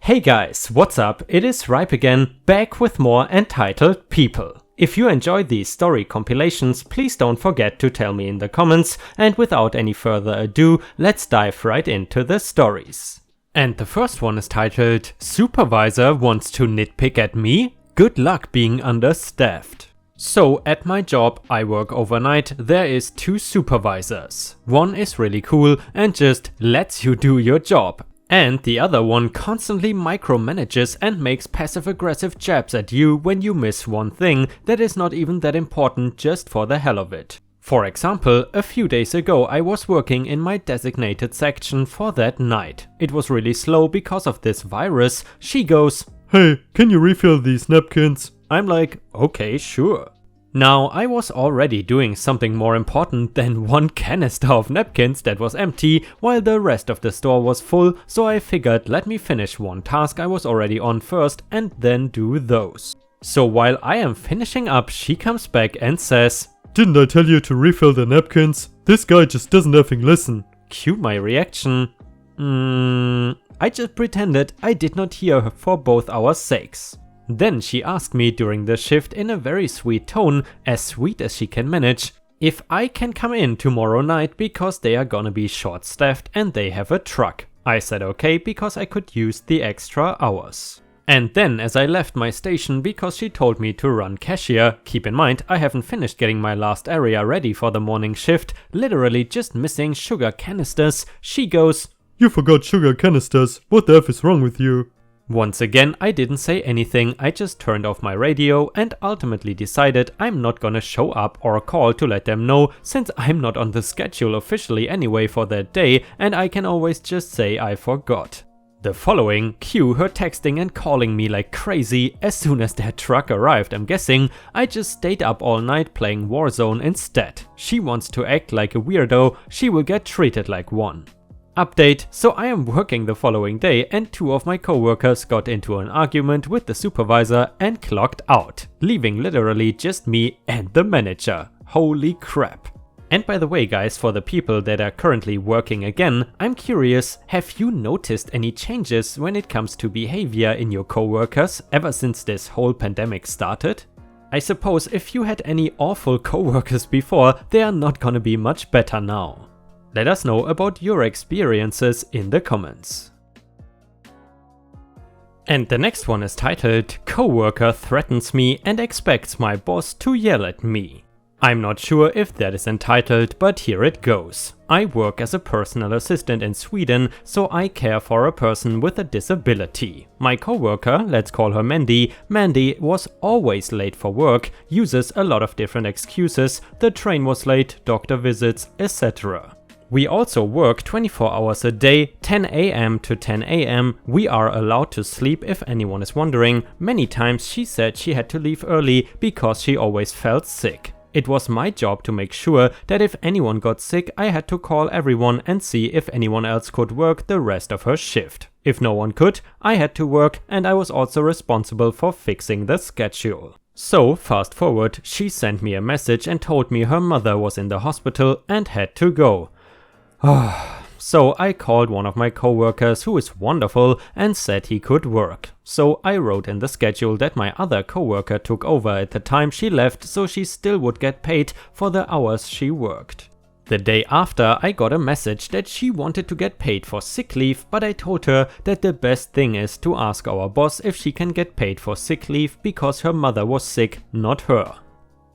Hey guys, what's up? It is Ripe again, back with more Entitled People. If you enjoy these story compilations, please don't forget to tell me in the comments, and without any further ado, let's dive right into the stories. And the first one is titled, Supervisor wants to nitpick at me? Good luck being understaffed. So at my job, I work overnight, there is 2 supervisors. One is really cool and just lets you do your job. And the other one constantly micromanages and makes passive-aggressive jabs at you when you miss one thing that is not even that important just for the hell of it. For example, a few days ago I was working in my designated section for that night. It was really slow because of this virus. She goes, "Hey, can you refill these napkins?" I'm like, okay, sure. Now, I was already doing something more important than one canister of napkins that was empty, while the rest of the store was full, so I figured let me finish one task I was already on first and then do those. So while I am finishing up, she comes back and says, "Didn't I tell you to refill the napkins? This guy just doesn't effing listen." Cue my reaction. I just pretended I did not hear her for both our sakes. Then she asked me during the shift in a very sweet tone, as sweet as she can manage, if I can come in tomorrow night because they are gonna be short-staffed and they have a truck. I said okay because I could use the extra hours. And then as I left my station because she told me to run cashier, keep in mind I haven't finished getting my last area ready for the morning shift, literally just missing sugar canisters, she goes, "You forgot sugar canisters, what the F is wrong with you?" Once again, I didn't say anything, I just turned off my radio and ultimately decided I'm not gonna show up or call to let them know, since I'm not on the schedule officially anyway for that day and I can always just say I forgot. The following, cue her texting and calling me like crazy. As soon as their truck arrived, I'm guessing, I just stayed up all night playing Warzone instead. She wants to act like a weirdo, she will get treated like one. Update, so I am working the following day and 2 of my coworkers got into an argument with the supervisor and clocked out, leaving literally just me and the manager. Holy crap. And by the way guys, for the people that are currently working again, I'm curious, have you noticed any changes when it comes to behavior in your coworkers ever since this whole pandemic started? I suppose if you had any awful coworkers before, they are not gonna be much better now. Let us know about your experiences in the comments. And the next one is titled, Coworker threatens me and expects my boss to yell at me. I'm not sure if that is entitled, but here it goes. I work as a personal assistant in Sweden, so I care for a person with a disability. My coworker, let's call her Mandy, was always late for work, uses a lot of different excuses, the train was late, doctor visits, etc. We also work 24 hours a day, 10 AM to 10 AM. We are allowed to sleep if anyone is wondering. Many times she said she had to leave early because she always felt sick. It was my job to make sure that if anyone got sick, I had to call everyone and see if anyone else could work the rest of her shift. If no one could, I had to work, and I was also responsible for fixing the schedule. So fast forward, she sent me a message and told me her mother was in the hospital and had to go. So I called one of my coworkers who is wonderful and said he could work. So I wrote in the schedule that my other coworker took over at the time she left, so she still would get paid for the hours she worked. The day after, I got a message that she wanted to get paid for sick leave, but I told her that the best thing is to ask our boss if she can get paid for sick leave because her mother was sick, not her.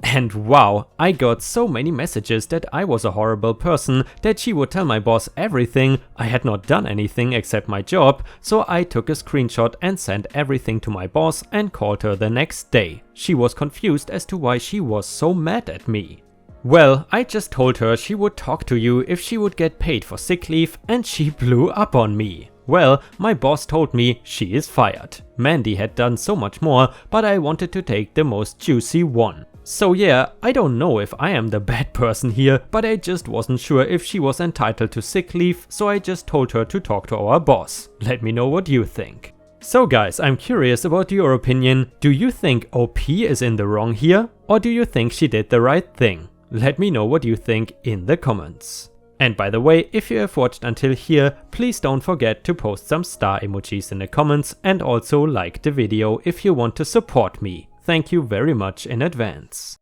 And wow, I got so many messages that I was a horrible person, that she would tell my boss everything. I had not done anything except my job, so I took a screenshot and sent everything to my boss and called her the next day. She was confused as to why she was so mad at me. Well, I just told her she would talk to you if she would get paid for sick leave, and she blew up on me. Well, my boss told me she is fired. Mandy had done so much more, but I wanted to take the most juicy one. So yeah, I don't know if I am the bad person here, but I just wasn't sure if she was entitled to sick leave, so I just told her to talk to our boss. Let me know what you think. So guys, I'm curious about your opinion. Do you think OP is in the wrong here? Or do you think she did the right thing? Let me know what you think in the comments. And by the way, if you have watched until here, please don't forget to post some star emojis in the comments and also like the video if you want to support me. Thank you very much in advance.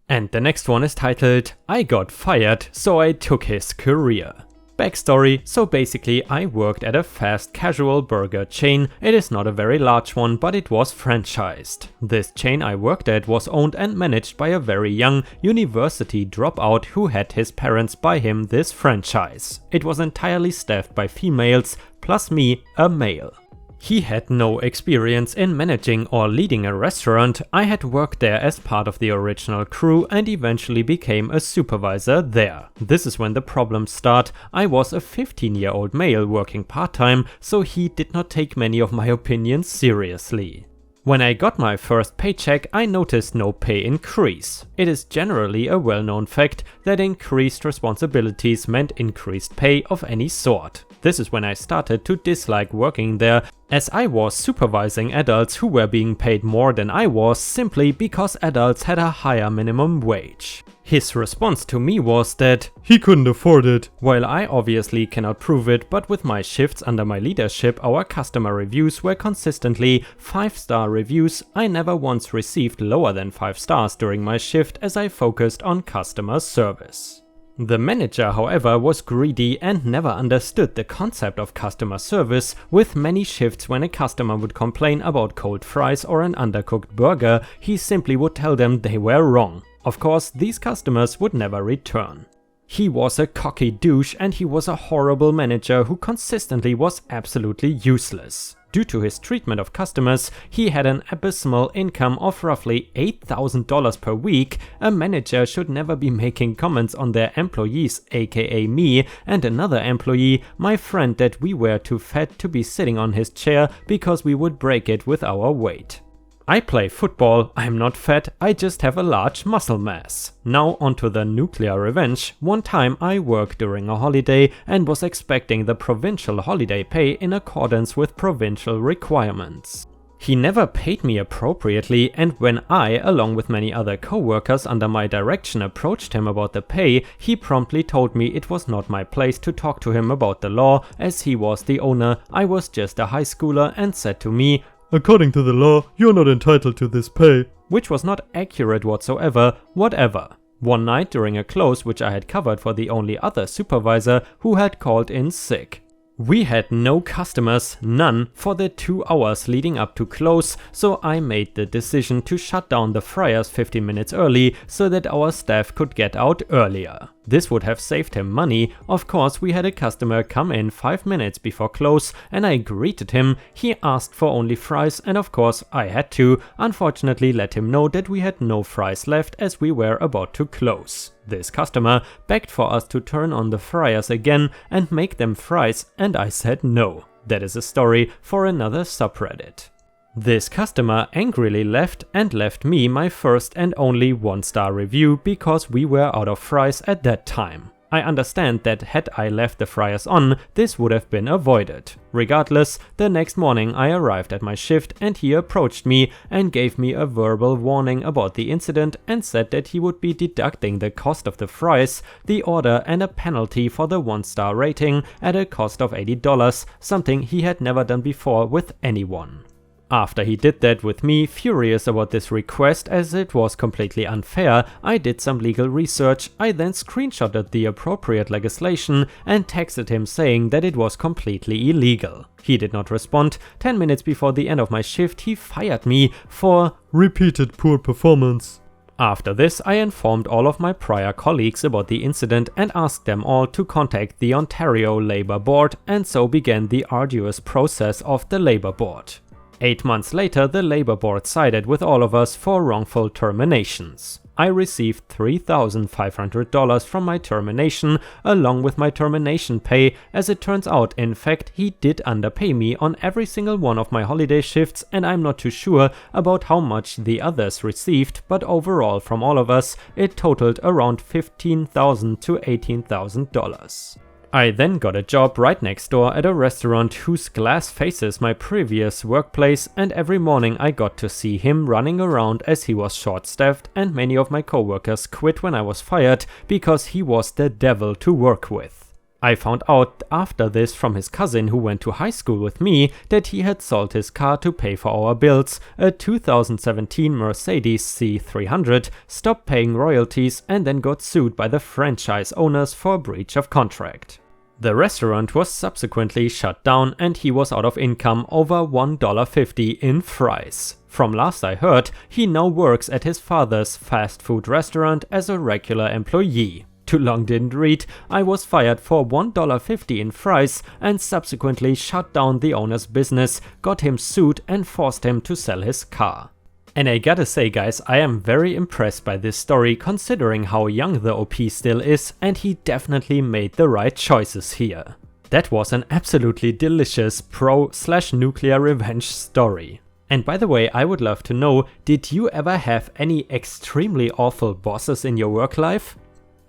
And the next one is titled, I got fired, so I took his career. Backstory, so basically I worked at a fast casual burger chain. It is not a very large one, but it was franchised. This chain I worked at was owned and managed by a very young university dropout who had his parents buy him this franchise. It was entirely staffed by females, plus me, a male. He had no experience in managing or leading a restaurant. I had worked there as part of the original crew and eventually became a supervisor there. This is when the problems start. I was a 15-year-old male working part-time, so he did not take many of my opinions seriously. When I got my first paycheck, I noticed no pay increase. It is generally a well-known fact that increased responsibilities meant increased pay of any sort. This is when I started to dislike working there, as I was supervising adults who were being paid more than I was simply because adults had a higher minimum wage. His response to me was that he couldn't afford it. While I obviously cannot prove it, but with my shifts under my leadership, our customer reviews were consistently 5-star reviews. I never once received lower than 5 stars during my shift as I focused on customer service. The manager, however, was greedy and never understood the concept of customer service. With many shifts, when a customer would complain about cold fries or an undercooked burger, he simply would tell them they were wrong. Of course, these customers would never return. He was a cocky douche and he was a horrible manager who consistently was absolutely useless. Due to his treatment of customers, he had an abysmal income of roughly $8,000 per week. A manager should never be making comments on their employees, aka me and another employee, my friend, that we were too fat to be sitting on his chair because we would break it with our weight. I play football, I'm not fat, I just have a large muscle mass. Now onto the nuclear revenge. One time I worked during a holiday and was expecting the provincial holiday pay in accordance with provincial requirements. He never paid me appropriately, and when I, along with many other co-workers under my direction, approached him about the pay, he promptly told me it was not my place to talk to him about the law, as he was the owner. I was just a high schooler, and said to me, according to the law, you're not entitled to this pay. Which was not accurate whatsoever, whatever. One night during a close which I had covered for the only other supervisor who had called in sick. We had no customers, none, for the 2 hours leading up to close, so I made the decision to shut down the fryers 15 minutes early so that our staff could get out earlier. This would have saved him money. Of course, we had a customer come in 5 minutes before close and I greeted him. He asked for only fries and of course I had to, unfortunately, let him know that we had no fries left as we were about to close. This customer begged for us to turn on the fryers again and make them fries, and I said no. That is a story for another subreddit. This customer angrily left and left me my first and only 1-star review because we were out of fries at that time. I understand that had I left the fryers on, this would have been avoided. Regardless, the next morning I arrived at my shift and he approached me and gave me a verbal warning about the incident and said that he would be deducting the cost of the fries, the order and a penalty for the 1-star rating at a cost of $80, something he had never done before with anyone. After he did that with me, furious about this request as it was completely unfair, I did some legal research. I then screenshotted the appropriate legislation and texted him saying that it was completely illegal. He did not respond. 10 minutes before the end of my shift, he fired me for repeated poor performance. After this, I informed all of my prior colleagues about the incident and asked them all to contact the Ontario Labour Board, and so began the arduous process of the Labour Board. 8 months later, the Labour Board sided with all of us for wrongful terminations. I received $3,500 from my termination, along with my termination pay. As it turns out, in fact, he did underpay me on every single one of my holiday shifts, and I'm not too sure about how much the others received, but overall from all of us, it totaled around $15,000 to $18,000. I then got a job right next door at a restaurant whose glass faces my previous workplace, and every morning I got to see him running around as he was short-staffed, and many of my coworkers quit when I was fired because he was the devil to work with. I found out after this from his cousin who went to high school with me that he had sold his car to pay for our bills, a 2017 Mercedes C300, stopped paying royalties and then got sued by the franchise owners for breach of contract. The restaurant was subsequently shut down and he was out of income over $1.50 in fries. From last I heard, he now works at his father's fast food restaurant as a regular employee. Too long didn't read, I was fired for $1.50 in fries and subsequently shut down the owner's business, got him sued and forced him to sell his car. And I gotta say guys, I am very impressed by this story considering how young the OP still is, and he definitely made the right choices here. That was an absolutely delicious pro/nuclear revenge story. And by the way, I would love to know, did you ever have any extremely awful bosses in your work life?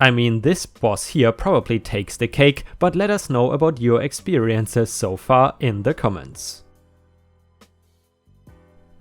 I mean, this boss here probably takes the cake, but let us know about your experiences so far in the comments.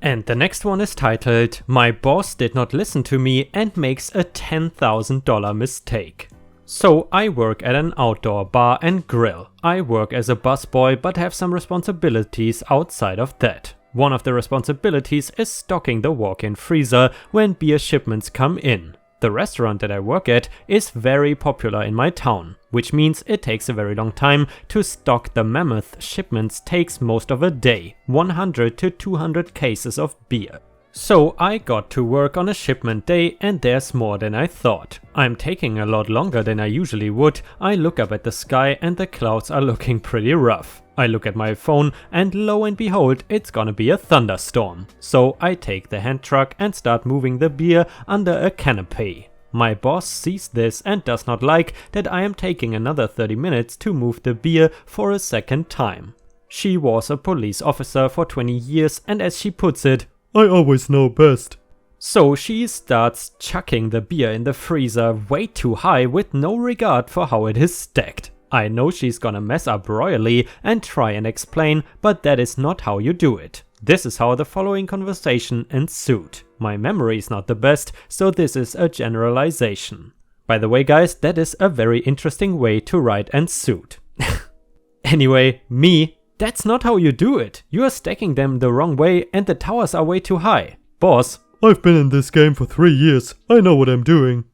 And the next one is titled, "My boss did not listen to me and makes a $10,000 mistake." So I work at an outdoor bar and grill. I work as a busboy but have some responsibilities outside of that. One of the responsibilities is stocking the walk-in freezer when beer shipments come in. The restaurant that I work at is very popular in my town, which means it takes a very long time to stock. The mammoth shipments takes most of a day, 100 to 200 cases of beer. So I got to work on a shipment day and there's more than I thought. I'm taking a lot longer than I usually would. I look up at the sky and the clouds are looking pretty rough. I look at my phone and lo and behold, it's gonna be a thunderstorm. So I take the hand truck and start moving the beer under a canopy. My boss sees this and does not like that I am taking another 30 minutes to move the beer for a second time. She was a police officer for 20 years and as she puts it, I always know best. So she starts chucking the beer in the freezer way too high with no regard for how it is stacked. I know she's gonna mess up royally and try and explain, but that is not how you do it. This is how the following conversation ensued. My memory is not the best, so this is a generalization. By the way guys, that is a very interesting way to write ensued. Anyway, me, that's not how you do it. You are stacking them the wrong way and the towers are way too high. Boss, I've been in this game for 3 years. I know what I'm doing.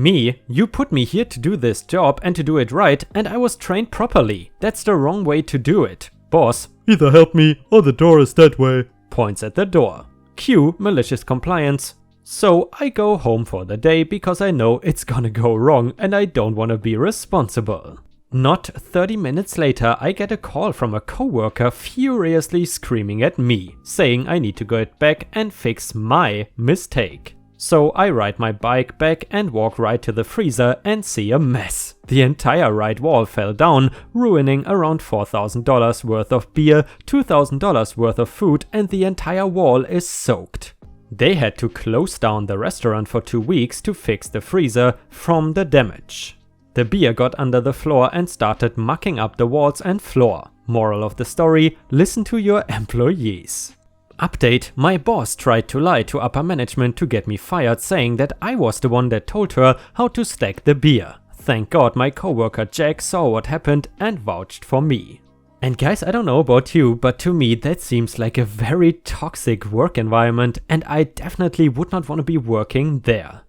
Me, you put me here to do this job and to do it right, and I was trained properly. That's the wrong way to do it. Boss, Either help me or the door is that way. points at the door. Cue malicious compliance. So I go home for the day because I know it's gonna go wrong and I don't wanna be responsible. Not 30 minutes later, I get a call from a coworker furiously screaming at me, saying I need to go back and fix my mistake. So I ride my bike back and walk right to the freezer and see a mess. The entire right wall fell down, ruining around $4,000 worth of beer, $2,000 worth of food, and the entire wall is soaked. They had to close down the restaurant for 2 weeks to fix the freezer from the damage. The beer got under the floor and started mucking up the walls and floor. Moral of the story, listen to your employees. Update, my boss tried to lie to upper management to get me fired, saying that I was the one that told her how to stack the beer. Thank God my coworker Jack saw what happened and vouched for me. And guys, I don't know about you, but to me that seems like a very toxic work environment and I definitely would not want to be working there.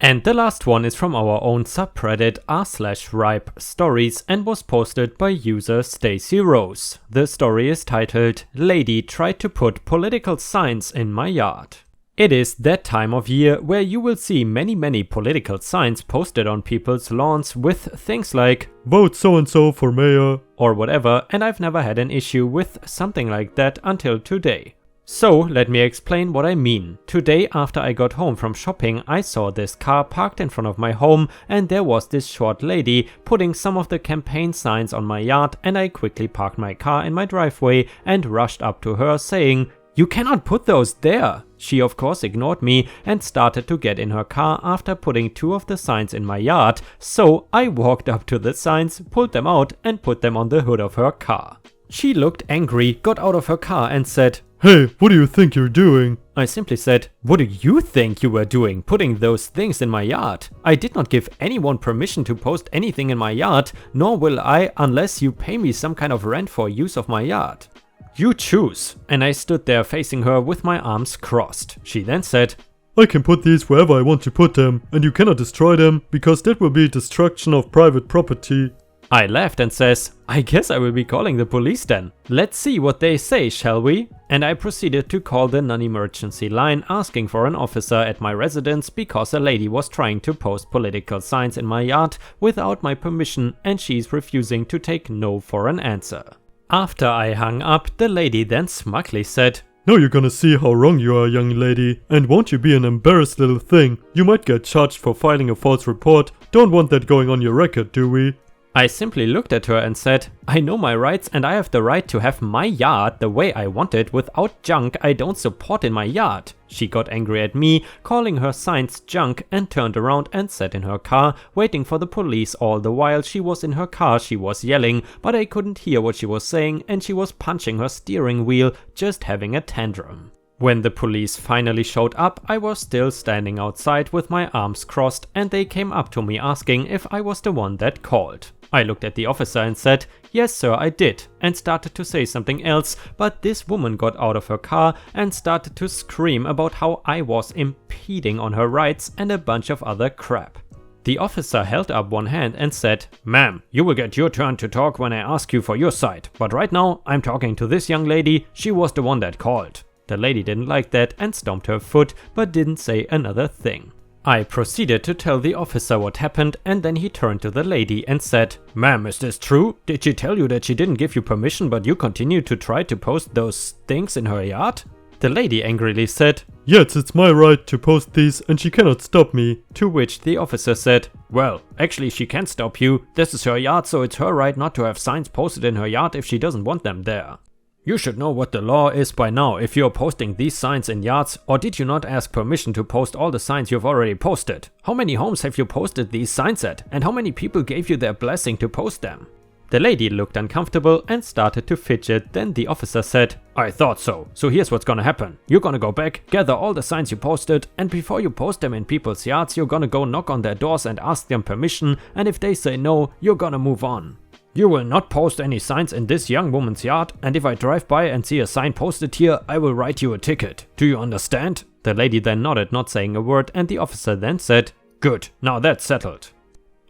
And the last one is from our own subreddit r/ripe stories and was posted by user Stacy Rose. The story is titled, "Lady tried to put political signs in my yard." It is that time of year where you will see many political signs posted on people's lawns with things like Vote so and so for mayor or whatever, and I've never had an issue with something like that until today. So let me explain what I mean. Today after I got home from shopping, I saw this car parked in front of my home and there was this short lady putting some of the campaign signs on my yard, and I quickly parked my car in my driveway and rushed up to her saying, "You cannot put those there." She of course ignored me and started to get in her car after putting 2 of the signs in my yard, so I walked up to the signs, pulled them out and put them on the hood of her car. She looked angry, got out of her car and said, "Hey, what do you think you're doing?" I simply said, "What do you think you were doing, putting those things in my yard? I did not give anyone permission to post anything in my yard, nor will I unless you pay me some kind of rent for use of my yard. You choose." And I stood there facing her with my arms crossed. She then said, "I can put these wherever I want to put them, and you cannot destroy them, because that will be destruction of private property." I laughed and says, "I guess I will be calling the police then. Let's see what they say, shall we?" And I proceeded to call the non-emergency line asking for an officer at my residence because a lady was trying to post political signs in my yard without my permission and she's refusing to take no for an answer. After I hung up, the lady then smugly said, "Now you're gonna see how wrong you are, young lady. And won't you be an embarrassed little thing? You might get charged for filing a false report. Don't want that going on your record, do we?" I simply looked at her and said, "I know my rights and I have the right to have my yard the way I want it without junk I don't support in my yard." She got angry at me, calling her signs junk, and turned around and sat in her car, waiting for the police. All the while she was in her car she was yelling, but I couldn't hear what she was saying and she was punching her steering wheel, just having a tantrum. When the police finally showed up, I was still standing outside with my arms crossed and they came up to me asking if I was the one that called. I looked at the officer and said, "Yes sir, I did," and started to say something else, but this woman got out of her car and started to scream about how I was impeding on her rights and a bunch of other crap. The officer held up one hand and said, "Ma'am, you will get your turn to talk when I ask you for your side, but right now I'm talking to this young lady, she was the one that called." The lady didn't like that and stomped her foot, but didn't say another thing. I proceeded to tell the officer what happened and then he turned to the lady and said, "Ma'am, is this true? Did she tell you that she didn't give you permission but you continued to try to post those things in her yard?" The lady angrily said, "Yes, it's my right to post these and she cannot stop me." To which the officer said, "Well, actually she can stop you. This is her yard, so it's her right not to have signs posted in her yard if she doesn't want them there. You should know what the law is by now if you're posting these signs in yards, or did you not ask permission to post all the signs you've already posted? How many homes have you posted these signs at, and how many people gave you their blessing to post them?" The lady looked uncomfortable and started to fidget. Then the officer said, "I thought so. So here's what's gonna happen. You're gonna go back, gather all the signs you posted, and before you post them in people's yards, you're gonna go knock on their doors and ask them permission, and if they say no, you're gonna move on. You will not post any signs in this young woman's yard, and if I drive by and see a sign posted here, I will write you a ticket. Do you understand?" The lady then nodded, not saying a word, and the officer then said, "Good, now that's settled.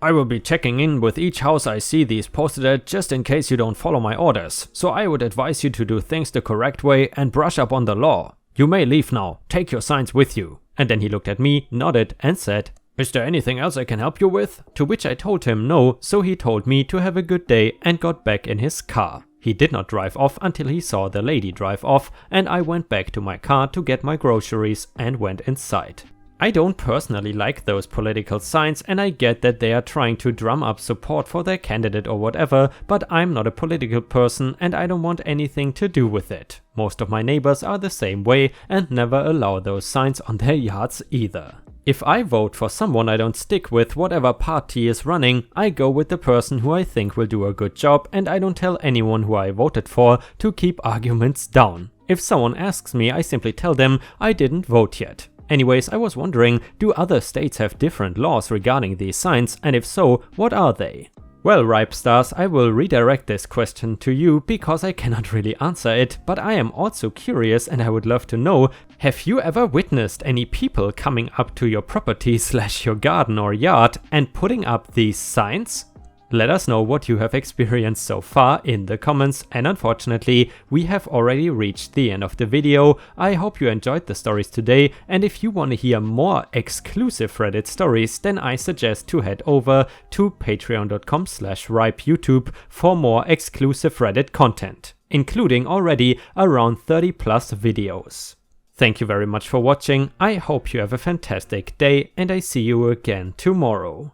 I will be checking in with each house I see these posted at just in case you don't follow my orders, so I would advise you to do things the correct way and brush up on the law. You may leave now, take your signs with you." And then he looked at me, nodded and said, "Is there anything else I can help you with?" To which I told him no, so he told me to have a good day and got back in his car. He did not drive off until he saw the lady drive off, and I went back to my car to get my groceries and went inside. I don't personally like those political signs, and I get that they are trying to drum up support for their candidate or whatever, but I'm not a political person and I don't want anything to do with it. Most of my neighbors are the same way and never allow those signs on their yards either. If I vote for someone I don't stick with whatever party is running, I go with the person who I think will do a good job, and I don't tell anyone who I voted for to keep arguments down. If someone asks me, I simply tell them I didn't vote yet. Anyways, I was wondering, do other states have different laws regarding these signs, and if so, what are they? Well, Ripe Stars, I will redirect this question to you because I cannot really answer it, but I am also curious and I would love to know, have you ever witnessed any people coming up to your property / your garden or yard and putting up these signs? Let us know what you have experienced so far in the comments, and unfortunately we have already reached the end of the video. I hope you enjoyed the stories today, and if you want to hear more exclusive Reddit stories, then I suggest to head over to patreon.com/ripeyoutube for more exclusive Reddit content, including already around 30 plus videos. Thank you very much for watching, I hope you have a fantastic day and I see you again tomorrow.